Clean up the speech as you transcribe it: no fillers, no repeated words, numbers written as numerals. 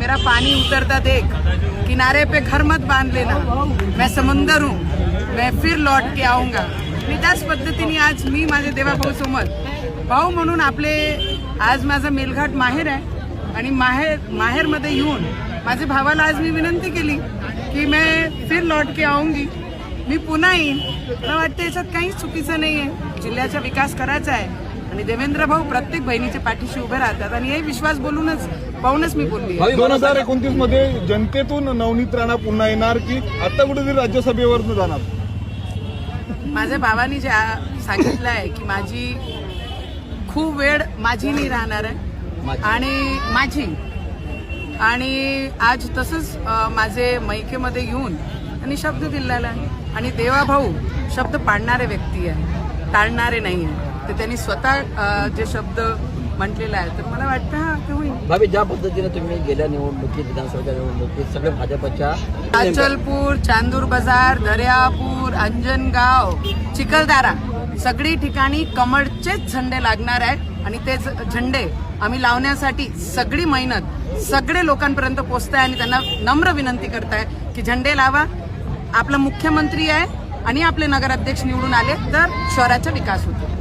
मेरा पानी उतरता देख, किनारे पे घर मत बांध लेना, मैं समुंदर हूँ, मैं फिर लौट के आऊंगा। आणि त्याच पद्धतीने आज मी माझे देवाभाऊ सोबत भाऊ म्हणून आपले आज माझा मेलघाट माहेर आहे आणि माहेरमध्ये येऊन माझ्या भावाला आज मी विनंती केली की मैं फिर लौट के आऊंगी, मी पुन्हा येईन। मला वाटतं याच्यात काहीच चुकीचं नाही आहे, जिल्ह्याचा विकास करायचा आहे आणि देवेंद्र भाऊ प्रत्येक बहिणीच्या पाठीशी उभे राहतात आणि हे विश्वास पाहूनच मी बोलली। 2029 मध्ये जनतेतून नवनीत राणा पुन्हा येणार की आता कुठेतरी राज्यसभेवर जाणार? माझ्या भावानी जे सांगितलं आहे की माझी खूप वेळ माझी नाही राहणार आहे आणि आज तसंच माझे मैकेमध्ये येऊन आणि शब्द दिलेला आहे आणि देवाभाऊ शब्द पाडणारे व्यक्ती आहे, टाळणारे नाही आहे। तर त्यांनी स्वतः जे शब्द म्हटलेला आहे तर मला वाटतं हा ते होईल। भाभी, ज्या पद्धतीने तुम्ही गेल्या निवडणुकीत विधानसभेच्या निवडणुकीत सगळे भाजपच्या अचलपूर, चांदूर बाजार, दर्यापूर, अंजनगाव, चिखलदरा सगळी ठिकाणी कमळचेच झेंडे लागणार आहेत आणि ते झेंडे आम्ही लावण्यासाठी सगळी मेहनत सगळे लोकांपर्यंत पोहोचताय आणि त्यांना नम्र विनंती करताय की झेंडे लावा। आपला मुख्यमंत्री आहे आणि आपले नगराध्यक्ष निवडून आले तर शहराचा विकास होतो।